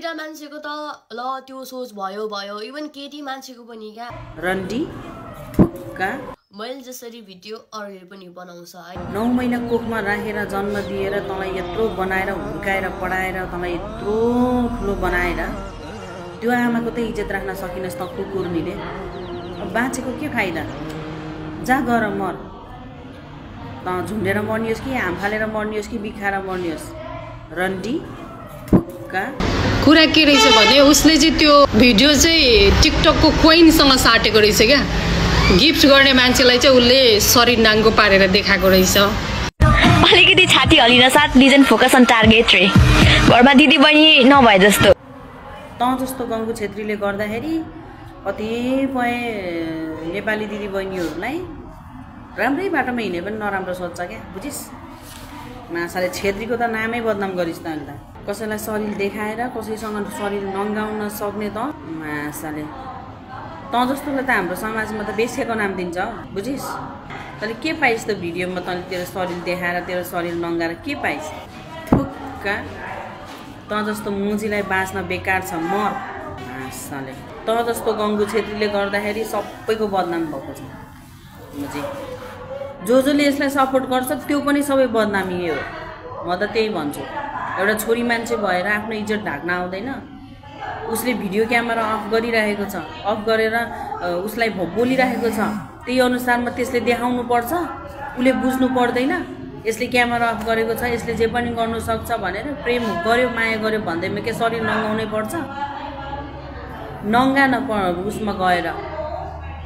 केटा मान्छेको त ल त्यो सोच भयो इभन केटी मान्छेको पनि क्या रन्डी फुक्का मैले जसरी भिडियो अरूले पनि बनाउँछ है 9 महिना कोखमा राखेर जन्म दिएर तँलाई यत्रो बनाएर हुर्काएर पढाएर तँलाई यत्रो ठुलो बनाएर त्यो आमाको त इज्जत राख्न सकिनस् त कुकुरनीले अब बाँचेको के फाइदा जा गर मर त झुन्डेर मर्नियोस् कि हाम फालेर मर्नियोस् कि बिखाएर मर्नियोस् रन्डी फुक्का कुरा के रहेछ भने उसले चाहिँ त्यो भिडियो चाहिँ टिकटकको क्वीनसँग साटेको रहेछ क्या गिफ्ट गर्ने मान्छेलाई चाहिँ उसले शरीर नाङ्गो पारेर देखाएको रहेछ अलिकति छाती हलिन साथ डिजन फोकस अन टार्गेट रे घरमा दिदी बहिनी नभए जस्तो त जस्तो गङ्गु छेत्रीले गर्दाखेरि कतिपय नेपाली दिदी बहिनीहरूलाई राम्रै बाटोमा हिँडे पनि नराम्रो सोच्छ क्या बुझिस् माछाले छेत्रीको त नामै बदनाम गरिस् त अन्त कसैलाई शरीर देखाएर कसैसँग शरीर नङ्गाउन सक्ने त माछाले त जस्तोले त हाम्रो समाजमा त बेसेको नाम दिन्छ बुझिस् तैँले के पाइस् त भिडियोमा तैँले तेरो शरीर देखाएर तेरो शरीर नङ्गाएर के पाइस् फुक्का त जस्तो मुजीलाई बाँच्न बेकार छ मर माछाले त जस्तो गङ्गु छेत्रीले गर्दाखेरि सबैको बदनाम भएको छ मुजी जसले यसलाई सपोर्ट गर्छ त्यो पनि सबै बदनामी हो म त त्यही भन्छु एउटा छोरी मान्छे भएर आफ्नो इज्जत ढाक्न आउँदैन उसले भिडियो क्यामेरा अफ गरिरहेको छ अफ गरेर उसलाई बोलिरहेको छ त्यही अनुसारमा त्यसले देखाउनु पर्छ उसले बुझ्नु पर्दैन यसले क्यामेरा अफ गरेको छ यसले जे पनि गर्नु सक्छ भनेर प्रेम गर्यो माया गर्यो भन्दैमा के शरीर नङ्गाउनै पर्छ नङ्गा उसमा गएर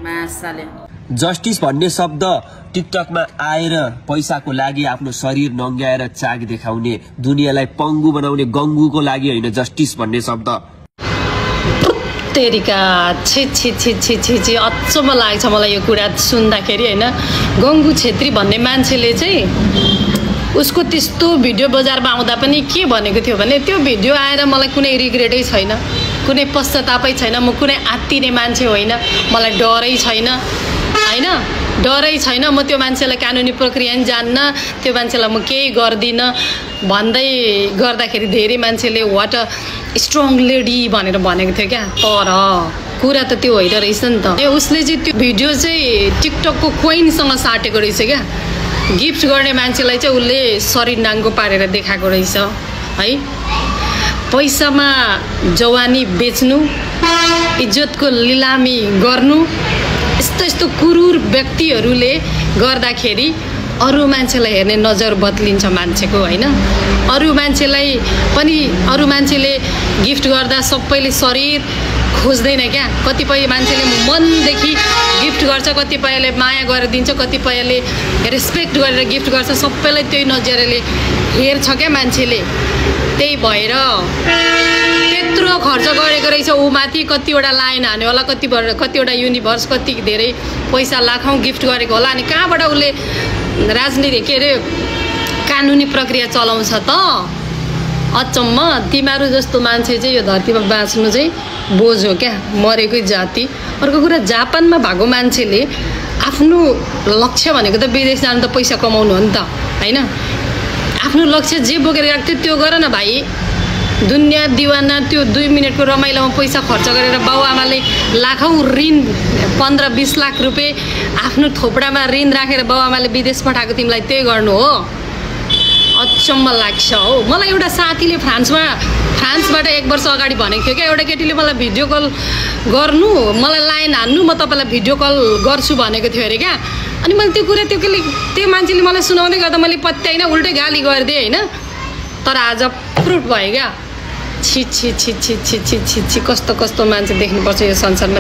मासाले जस्टिस भन्ने शब्द टिकटकमा आएर पैसाको लागि आफ्नो शरीर नङ्ग्याएर चाक देखाउने दुनियाँलाई पङ्गु बनाउने गङ्गुको लागि होइन जस्टिस भन्ने शब्द तेरिका छि छि छि छि छि छि अचम्म लाग्छ मलाई यो कुरा सुन्दाखेरि होइन गङ्गु छेत्री भन्ने मान्छेले चाहिँ उसको त्यस्तो भिडियो बजारमा आउँदा पनि के भनेको थियो भने त्यो भिडियो आएर मलाई कुनै रिग्रेटै छैन कुनै पश्चातापै छैन म कुनै आत्तिने मान्छे होइन मलाई डरै छैन होइन डरै छैन म त्यो मान्छेलाई कानुनी प्रक्रिया नि जान्न त्यो मान्छेलाई म केही गर्दिनँ भन्दै गर्दाखेरि धेरै मान्छेले वाट अ स्ट्रङ लेडी भनेर भनेको थियो क्या तर कुरा त त्यो होइन रहेछ नि त उसले चाहिँ त्यो भिडियो चाहिँ टिकटकको क्वीनसँग साटेको रहेछ क्या गिफ्ट गर्ने मान्छेलाई चाहिँ उसले शरीर नाङ्गो पारेर देखाएको रहेछ है पैसामा जवानी बेच्नु इज्जतको लिलामी गर्नु यस्तो कुरूर व्यक्तिहरूले गर्दाखेरि अरू मान्छेलाई हेर्ने नजर बदलिन्छ मान्छेको होइन अरू मान्छेले गिफ्ट गर्दा सबैले शरीर खोज्दैन क्या कतिपय मान्छेले मनदेखि गिफ्ट गर्छ कतिपयले माया गरेर दिन्छ कतिपयले रेस्पेक्ट गरेर गिफ्ट गर्छ सबैलाई त्यही नजरले हेर्छ क्या मान्छेले त्यही भएर त्यत्रो खर्च गरेको रहेछ ऊ माथि कतिवटा लाइन हान्यो होला कतिवटा युनिभर्स कति धेरै पैसा लाखौँ गिफ्ट गरेको होला अनि कहाँबाट उसले राजनीति के अरे कानुनी प्रक्रिया चलाउँछ त अचम्म तिमीहरू जस्तो मान्छे चाहिँ यो धरतीमा बाँच्नु चाहिँ बोझ हो क्या मरेकै जाति अर्को कुरा जापानमा भएको मान्छेले आफ्नो लक्ष्य भनेको त विदेश जानु त पैसा कमाउनु हो नि त होइन आफ्नो लक्ष्य जे बोकेर गएको थियो त्यो गर न भाइ दुनियाँ दिवाना त्यो 2 मिनटको रमाइलोमा पैसा खर्च गरेर बाउआमाले लाखौँ ऋण 15-20 लाख रुपियाँ आफ्नो थोपडामा ऋण राखेर बाउआमाले विदेश पठाएको तिमीलाई त्यही गर्नु हो अचम्म लाग्छ हो मलाई एउटा साथीले फ्रान्सबाट 1 वर्ष अगाडि भनेको थियो क्या एउटा केटीले मलाई भिडियो कल गर्नु मलाई लाइन हान्नु म तपाईँलाई भिडियो कल गर्छु भनेको थियो अरे क्या अनि मैले त्यो कुरा त्यो मान्छेले मलाई सुनाउँदै गर्दा मैले पत्याइन उल्टै गाली गरिदिएँ होइन तर आज प्रुफ भयो क्या छि छि छि छि छि छि छि छि कस्तो मान्छे देख्नुपर्छ यो संसारमा